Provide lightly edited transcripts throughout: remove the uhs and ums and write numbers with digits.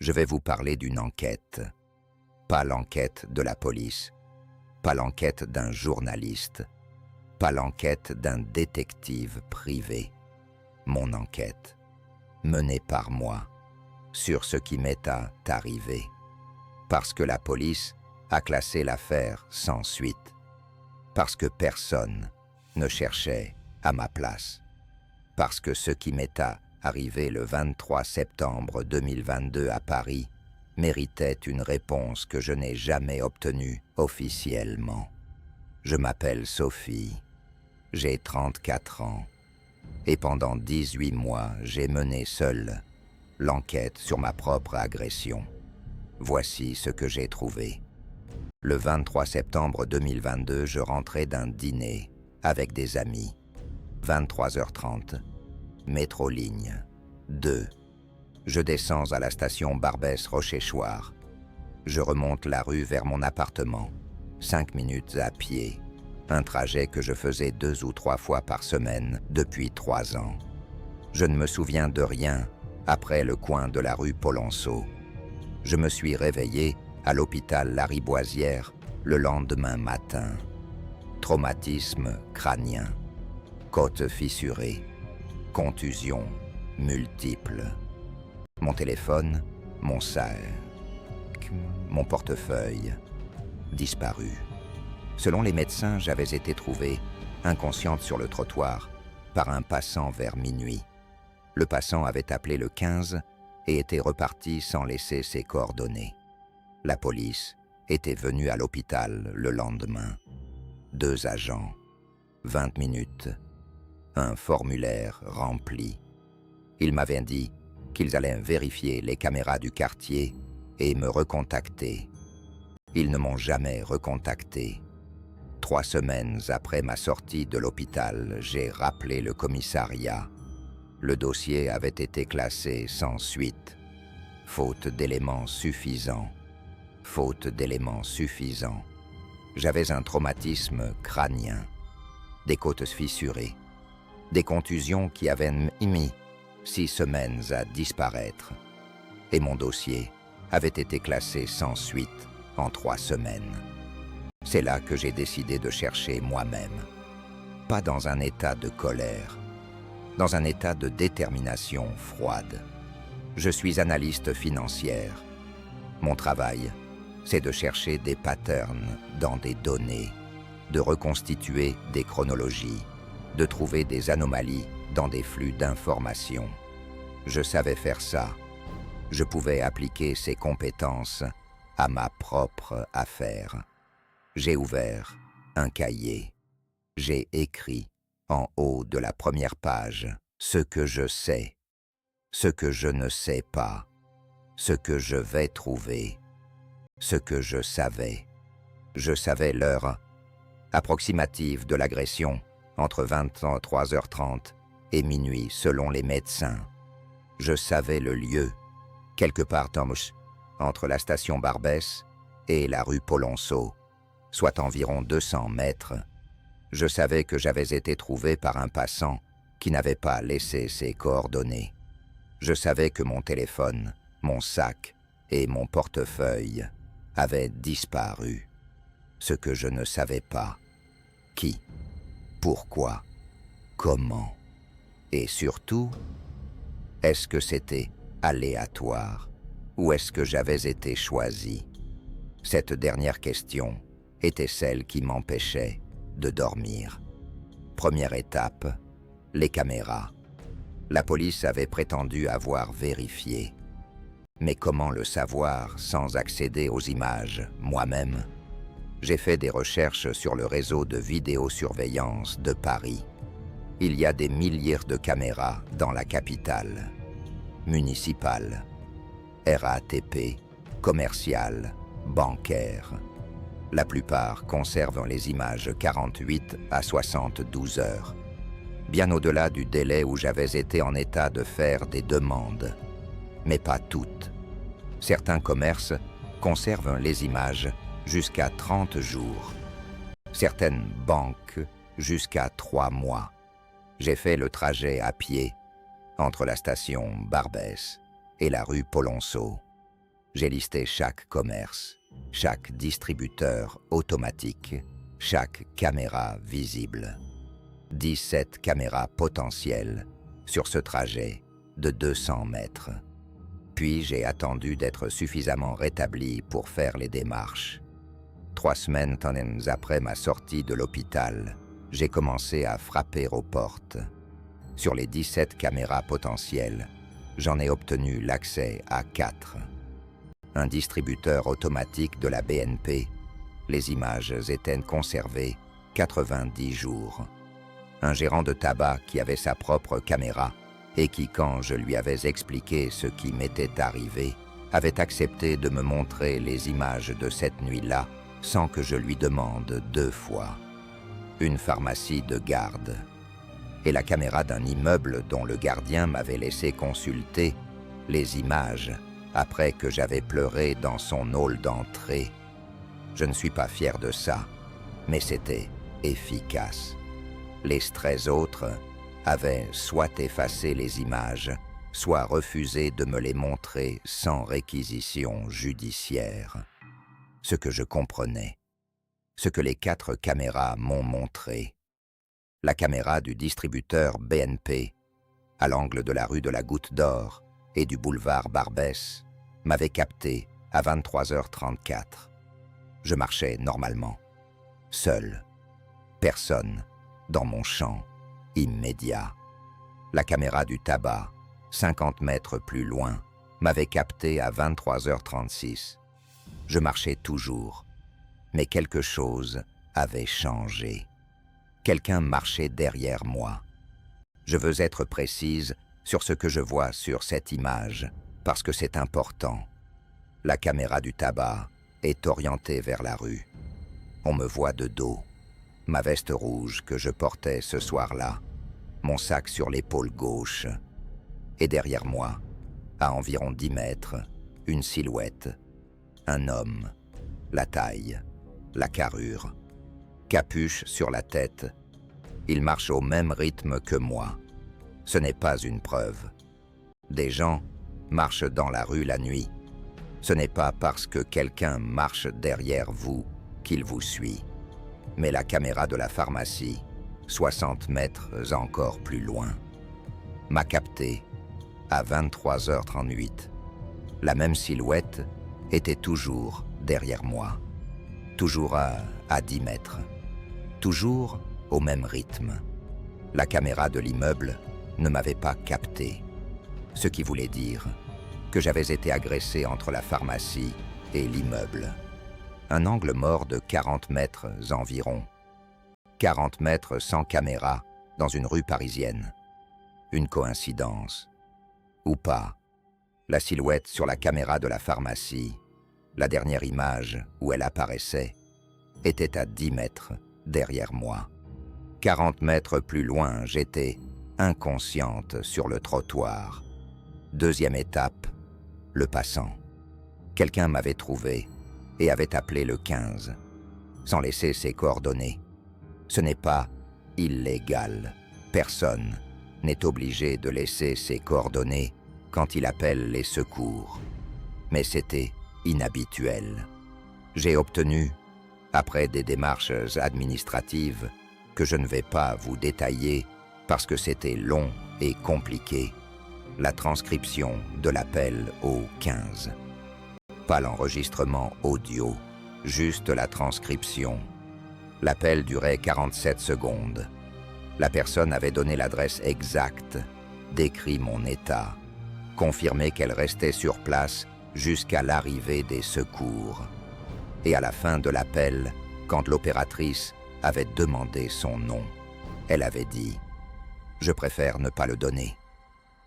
Je vais vous parler d'une enquête. Pas l'enquête de la police, pas l'enquête d'un journaliste, pas l'enquête d'un détective privé. Mon enquête, menée par moi, sur ce qui m'est arrivé. Parce que la police a classé l'affaire sans suite. Parce que personne ne cherchait à ma place. Parce que ce qui m'est arrivé le 23 septembre 2022 à Paris méritait une réponse que je n'ai jamais obtenue officiellement. Je m'appelle Sophie, j'ai 34 ans, et pendant 18 mois, j'ai mené seule l'enquête sur ma propre agression. Voici ce que j'ai trouvé. Le 23 septembre 2022, je rentrais d'un dîner avec des amis. 23h30, métro ligne 2. Je descends à la station Barbès-Rochechouart. Je remonte la rue vers mon appartement. 5 minutes à pied. Un trajet que je faisais 2 ou 3 fois par semaine depuis 3 ans. Je ne me souviens de rien après le coin de la rue Polonceau. Je me suis réveillé à l'hôpital Lariboisière le lendemain matin. Traumatisme crânien, côte fissurée, contusions multiples. Mon téléphone, mon sac, mon portefeuille, disparu. Selon les médecins, j'avais été trouvée inconsciente sur le trottoir par un passant vers minuit. Le passant avait appelé le 15 et était reparti sans laisser ses coordonnées. La police était venue à l'hôpital le lendemain. 2 agents, 20 minutes, un formulaire rempli. Ils m'avaient dit qu'ils allaient vérifier les caméras du quartier et me recontacter. Ils ne m'ont jamais recontacté. 3 semaines après ma sortie de l'hôpital, j'ai rappelé le commissariat. Le dossier avait été classé sans suite, faute d'éléments suffisants. Faute d'éléments suffisants. J'avais un traumatisme crânien, des côtes fissurées, des contusions qui avaient mis 6 semaines à disparaître. Et mon dossier avait été classé sans suite en 3 semaines. C'est là que j'ai décidé de chercher moi-même. Pas dans un état de colère, dans un état de détermination froide. Je suis analyste financière. Mon travail, c'est de chercher des patterns dans des données, de reconstituer des chronologies, de trouver des anomalies dans des flux d'informations. Je savais faire ça. Je pouvais appliquer ces compétences à ma propre affaire. J'ai ouvert un cahier. J'ai écrit en haut de la première page ce que je sais, ce que je ne sais pas, ce que je vais trouver, ce que je savais. Je savais l'heure approximative de l'agression, entre 23h30 et minuit selon les médecins. Je savais le lieu, quelque part entre la station Barbès et la rue Polonceau, soit environ 200 mètres. Je savais que j'avais été trouvé par un passant qui n'avait pas laissé ses coordonnées. Je savais que mon téléphone, mon sac et mon portefeuille avaient disparu. Ce que je ne savais pas. Qui? Pourquoi? Comment? Et surtout, est-ce que c'était aléatoire ou est-ce que j'avais été choisi? Cette dernière question était celle qui m'empêchait de dormir. Première étape, les caméras. La police avait prétendu avoir vérifié. Mais comment le savoir sans accéder aux images moi-même? J'ai fait des recherches sur le réseau de vidéosurveillance de Paris. Il y a des milliers de caméras dans la capitale. Municipales, RATP, commerciales, bancaires. La plupart conservent les images 48 à 72 heures. Bien au-delà du délai où j'avais été en état de faire des demandes. Mais pas toutes. Certains commerces conservent les images jusqu'à 30 jours. Certaines banques jusqu'à 3 mois. J'ai fait le trajet à pied entre la station Barbès et la rue Polonceau. J'ai listé chaque commerce, chaque distributeur automatique, chaque caméra visible. 17 caméras potentielles sur ce trajet de 200 mètres. Puis j'ai attendu d'être suffisamment rétabli pour faire les démarches. 3 semaines après ma sortie de l'hôpital, j'ai commencé à frapper aux portes. Sur les 17 caméras potentielles, j'en ai obtenu l'accès à 4. Un distributeur automatique de la BNP, les images étaient conservées 90 jours. Un gérant de tabac qui avait sa propre caméra et qui, quand je lui avais expliqué ce qui m'était arrivé, avait accepté de me montrer les images de cette nuit-là sans que je lui demande 2 fois. Une pharmacie de garde et la caméra d'un immeuble dont le gardien m'avait laissé consulter les images après que j'avais pleuré dans son hall d'entrée. Je ne suis pas fier de ça, mais c'était efficace. Les 13 autres avaient soit effacé les images, soit refusé de me les montrer sans réquisition judiciaire. Ce que je comprenais, ce que les 4 caméras m'ont montré. La caméra du distributeur BNP, à l'angle de la rue de la Goutte d'Or et du boulevard Barbès, m'avait capté à 23h34. Je marchais normalement, seul, personne dans mon champ immédiat. La caméra du tabac, 50 mètres plus loin, m'avait capté à 23h36. Je marchais toujours, mais quelque chose avait changé. Quelqu'un marchait derrière moi. Je veux être précise sur ce que je vois sur cette image, parce que c'est important. La caméra du tabac est orientée vers la rue. On me voit de dos. Ma veste rouge que je portais ce soir-là, mon sac sur l'épaule gauche. Et derrière moi, à environ 10 mètres, une silhouette. Un homme, la taille, la carrure, capuche sur la tête. Il marche au même rythme que moi. Ce n'est pas une preuve. Des gens marchent dans la rue la nuit. Ce n'est pas parce que quelqu'un marche derrière vous qu'il vous suit. Mais la caméra de la pharmacie, 60 mètres encore plus loin, m'a capté à 23h38. La même silhouette était toujours derrière moi, toujours à 10 mètres, toujours au même rythme. La caméra de l'immeuble ne m'avait pas capté, ce qui voulait dire que j'avais été agressé entre la pharmacie et l'immeuble. Un angle mort de 40 mètres environ. 40 mètres sans caméra dans une rue parisienne. Une coïncidence. Ou pas. La silhouette sur la caméra de la pharmacie, la dernière image où elle apparaissait, était à 10 mètres derrière moi. 40 mètres plus loin, j'étais inconsciente sur le trottoir. Deuxième étape, le passant. Quelqu'un m'avait trouvé et avait appelé le 15, sans laisser ses coordonnées. Ce n'est pas illégal. Personne n'est obligé de laisser ses coordonnées quand il appelle les secours. Mais c'était inhabituel. J'ai obtenu, après des démarches administratives que je ne vais pas vous détailler parce que c'était long et compliqué, la transcription de l'appel au 15. Pas l'enregistrement audio, juste la transcription. L'appel durait 47 secondes. La personne avait donné l'adresse exacte, décrit mon état, confirmé qu'elle restait sur place jusqu'à l'arrivée des secours. Et à la fin de l'appel, quand l'opératrice avait demandé son nom, elle avait dit « Je préfère ne pas le donner ».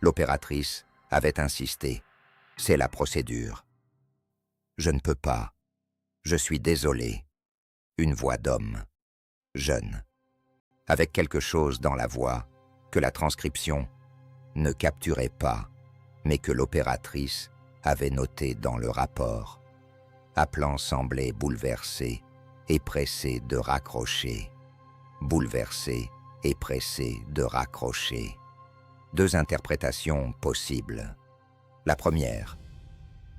L'opératrice avait insisté « C'est la procédure ». Je ne peux pas. Je suis désolé. Une voix d'homme, jeune, avec quelque chose dans la voix que la transcription ne capturait pas, mais que l'opératrice avait noté dans le rapport. Appelant semblait bouleversé et pressé de raccrocher. Bouleversé et pressé de raccrocher. 2 interprétations possibles. La première,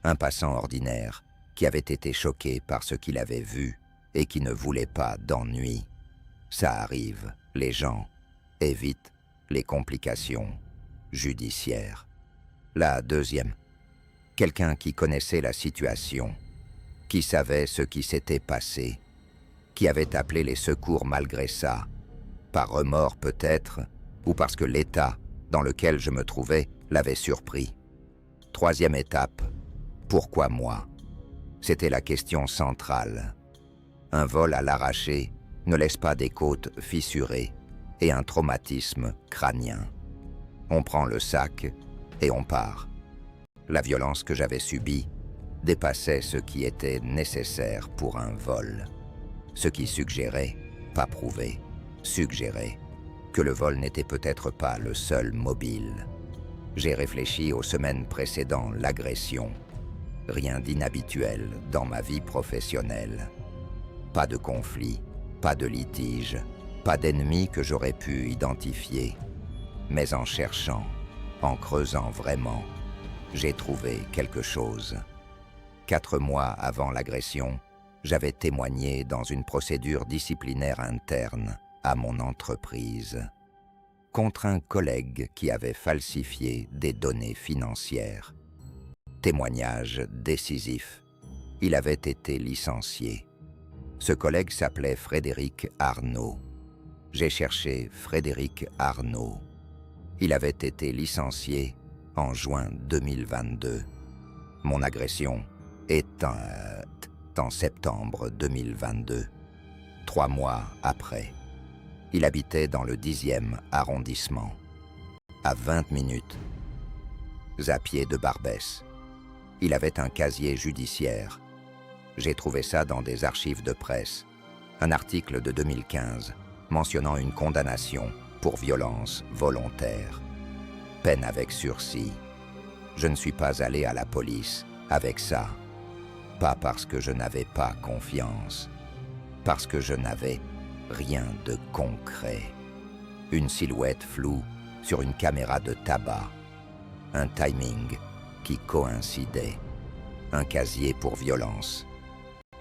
Un passant ordinaire qui avait été choqué par ce qu'il avait vu et qui ne voulait pas d'ennui. Ça arrive, les gens évitent les complications judiciaires. La deuxième, quelqu'un qui connaissait la situation, qui savait ce qui s'était passé, qui avait appelé les secours malgré ça, par remords peut-être, ou parce que l'état dans lequel je me trouvais l'avait surpris. Troisième étape, pourquoi moi? C'était la question centrale. Un vol à l'arraché ne laisse pas des côtes fissurées et un traumatisme crânien. On prend le sac et on part. La violence que j'avais subie dépassait ce qui était nécessaire pour un vol. Ce qui suggérait, pas prouvé, suggérait que le vol n'était peut-être pas le seul mobile. J'ai réfléchi aux semaines précédant l'agression. Rien d'inhabituel dans ma vie professionnelle. Pas de conflit, pas de litige, pas d'ennemi que j'aurais pu identifier. Mais en cherchant, en creusant vraiment, j'ai trouvé quelque chose. 4 mois avant l'agression, j'avais témoigné dans une procédure disciplinaire interne à mon entreprise, contre un collègue qui avait falsifié des données financières. Témoignage décisif. Il avait été licencié. Ce collègue s'appelait Frédéric Arnaud. J'ai cherché Frédéric Arnaud. Il avait été licencié en juin 2022. Mon agression est en septembre 2022, 3 mois après. Il habitait dans le 10e arrondissement, à 20 minutes à pied de Barbès. Il avait un casier judiciaire. J'ai trouvé ça dans des archives de presse, un article de 2015 mentionnant une condamnation pour violence volontaire. Peine avec sursis. Je ne suis pas allé à la police avec ça. Pas parce que je n'avais pas confiance, parce que je n'avais rien de concret. Une silhouette floue sur une caméra de tabac. Un timing qui coïncidait. Un casier pour violence.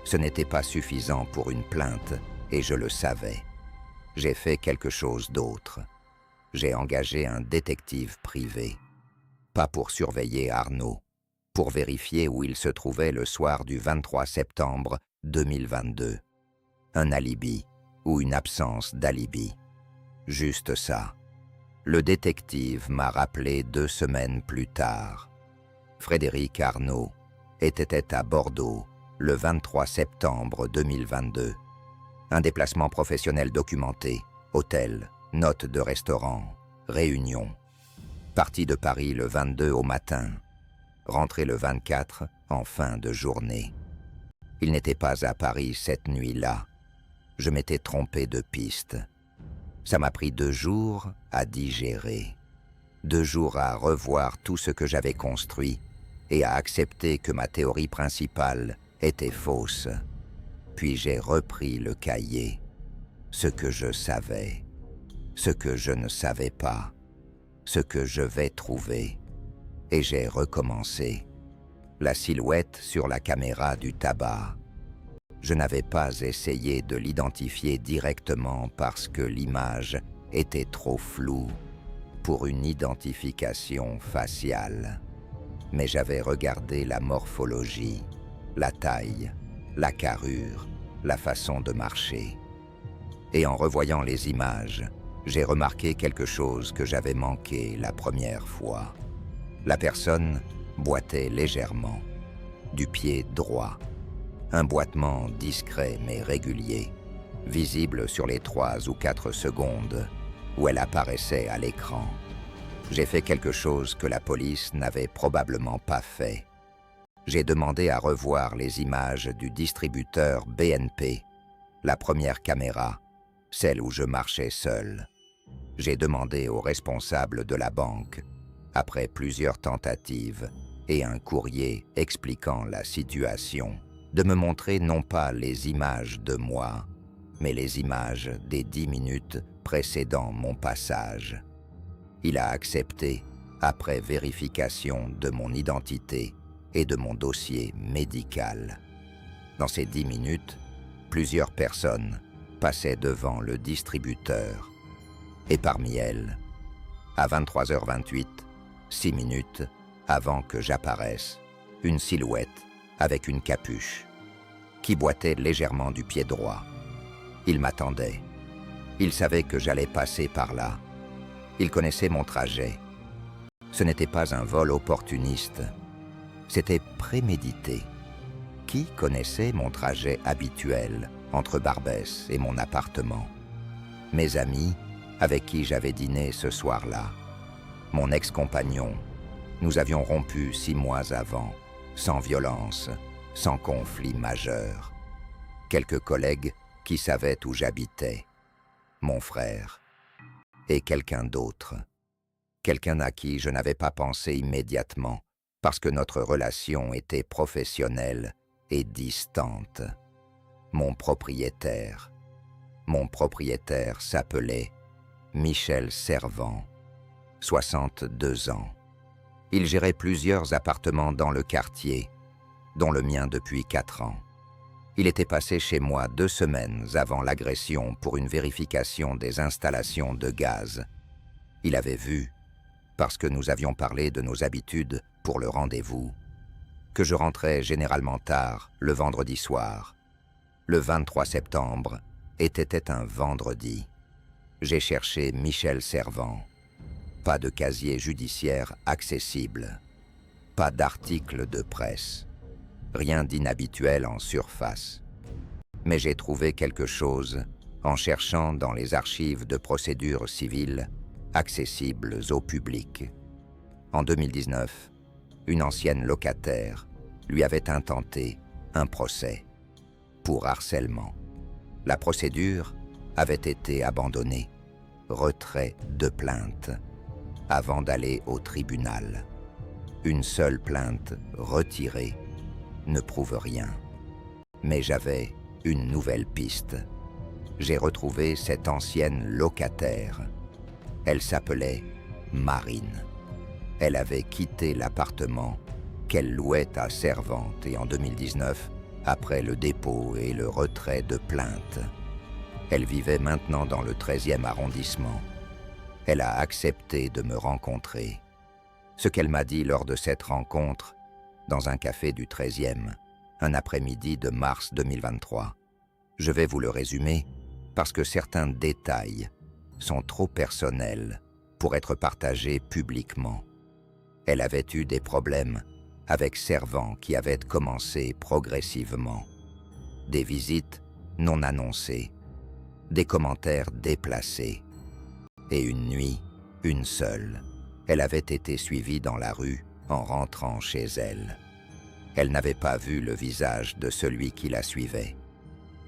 Ce n'était pas suffisant pour une plainte et je le savais. J'ai fait quelque chose d'autre. J'ai engagé un détective privé. Pas pour surveiller Arnaud, pour vérifier où il se trouvait le soir du 23 septembre 2022. Un alibi ou une absence d'alibi. Juste ça. Le détective m'a rappelé 2 semaines plus tard. Frédéric Arnaud était à Bordeaux le 23 septembre 2022. Un déplacement professionnel documenté, hôtel, notes de restaurant, réunion. Parti de Paris le 22 au matin, rentré le 24 en fin de journée. Il n'était pas à Paris cette nuit-là. Je m'étais trompé de piste. Ça m'a pris 2 jours à digérer. 2 jours à revoir tout ce que j'avais construit et à accepter que ma théorie principale était fausse. Puis j'ai repris le cahier. Ce que je savais, ce que je ne savais pas, ce que je vais trouver. Et j'ai recommencé. La silhouette sur la caméra du tabac. Je n'avais pas essayé de l'identifier directement parce que l'image était trop floue pour une identification faciale. Mais j'avais regardé la morphologie, la taille, la carrure, la façon de marcher. Et en revoyant les images, j'ai remarqué quelque chose que j'avais manqué la première fois. La personne boitait légèrement, du pied droit. Un boitement discret mais régulier, visible sur les 3 ou 4 secondes où elle apparaissait à l'écran. J'ai fait quelque chose que la police n'avait probablement pas fait. J'ai demandé à revoir les images du distributeur BNP, la première caméra, celle où je marchais seul. J'ai demandé au responsable de la banque, après plusieurs tentatives et un courrier expliquant la situation, de me montrer non pas les images de moi, mais les images des 10 minutes précédant mon passage. Il a accepté, après vérification de mon identité et de mon dossier médical. Dans ces 10 minutes, plusieurs personnes passaient devant le distributeur. Et parmi elles, à 23h28, 6 minutes avant que j'apparaisse, une silhouette avec une capuche, qui boitait légèrement du pied droit. Il m'attendait. Il savait que j'allais passer par là. Il connaissait mon trajet. Ce n'était pas un vol opportuniste. C'était prémédité. Qui connaissait mon trajet habituel entre Barbès et mon appartement? Mes amis avec qui j'avais dîné ce soir-là. Mon ex-compagnon. Nous avions rompu 6 mois avant, sans violence, sans conflit majeur. Quelques collègues qui savaient où j'habitais. Mon frère. Et quelqu'un d'autre. Quelqu'un à qui je n'avais pas pensé immédiatement, parce que notre relation était professionnelle et distante. Mon propriétaire. Mon propriétaire s'appelait Michel Servant, 62 ans. Il gérait plusieurs appartements dans le quartier, dont le mien depuis 4 ans. Il était passé chez moi 2 semaines avant l'agression pour une vérification des installations de gaz. Il avait vu, parce que nous avions parlé de nos habitudes pour le rendez-vous, que je rentrais généralement tard le vendredi soir. Le 23 septembre était un vendredi. J'ai cherché Michel Servant. Pas de casier judiciaire accessible. Pas d'article de presse. Rien d'inhabituel en surface. Mais j'ai trouvé quelque chose en cherchant dans les archives de procédures civiles accessibles au public. En 2019, une ancienne locataire lui avait intenté un procès pour harcèlement. La procédure avait été abandonnée, retrait de plainte, avant d'aller au tribunal. Une seule plainte retirée ne prouve rien. Mais j'avais une nouvelle piste. J'ai retrouvé cette ancienne locataire. Elle s'appelait Marine. Elle avait quitté l'appartement qu'elle louait à Servante et en 2019, après le dépôt et le retrait de plainte. Elle vivait maintenant dans le 13e arrondissement. Elle a accepté de me rencontrer. Ce qu'elle m'a dit lors de cette rencontre, dans un café du 13e, un après-midi de mars 2023. Je vais vous le résumer parce que certains détails sont trop personnels pour être partagés publiquement. Elle avait eu des problèmes avec Servant qui avaient commencé progressivement. Des visites non annoncées, des commentaires déplacés. Et une nuit, une seule, elle avait été suivie dans la rue en rentrant chez elle. Elle n'avait pas vu le visage de celui qui la suivait.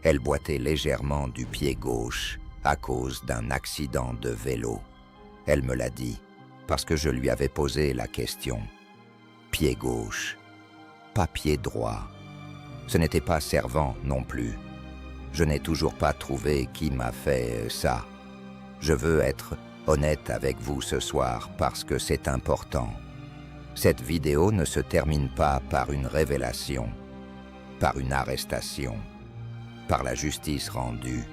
Elle boitait légèrement du pied gauche à cause d'un accident de vélo. Elle me l'a dit parce que je lui avais posé la question. Pied gauche, pas pied droit. Ce n'était pas Servant non plus. Je n'ai toujours pas trouvé qui m'a fait ça. Je veux être honnête avec vous ce soir parce que c'est important. Cette vidéo ne se termine pas par une révélation, par une arrestation, par la justice rendue.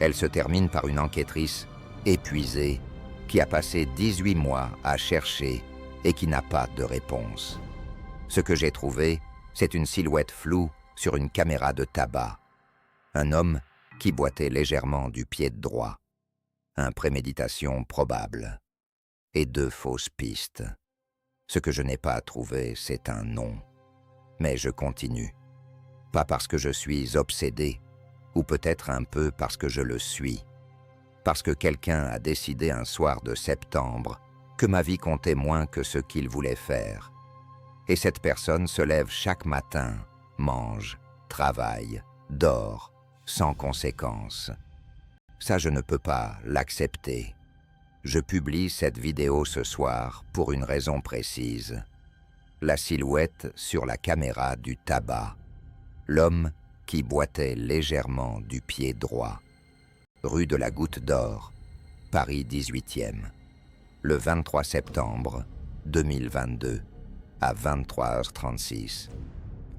Elle se termine par une enquêtrice épuisée qui a passé 18 mois à chercher et qui n'a pas de réponse. Ce que j'ai trouvé, c'est une silhouette floue sur une caméra de tabac. Un homme qui boitait légèrement du pied droit. Un préméditation probable. Et 2 fausses pistes. Ce que je n'ai pas trouvé, c'est un nom. Mais je continue. Pas parce que je suis obsédé, ou peut-être un peu parce que je le suis. Parce que quelqu'un a décidé un soir de septembre que ma vie comptait moins que ce qu'il voulait faire. Et cette personne se lève chaque matin, mange, travaille, dort, sans conséquence. Ça, je ne peux pas l'accepter. Je publie cette vidéo ce soir pour une raison précise. La silhouette sur la caméra du tabac. L'homme qui boitait légèrement du pied droit. Rue de la Goutte d'Or, Paris 18e. Le 23 septembre 2022, à 23h36.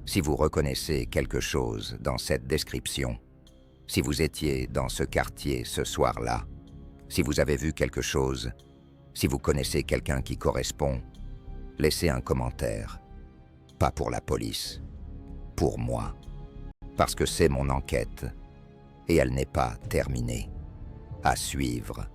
Si vous reconnaissez quelque chose dans cette description, si vous étiez dans ce quartier ce soir-là, si vous avez vu quelque chose, si vous connaissez quelqu'un qui correspond, laissez un commentaire. Pas pour la police, pour moi. Parce que c'est mon enquête et elle n'est pas terminée. À suivre.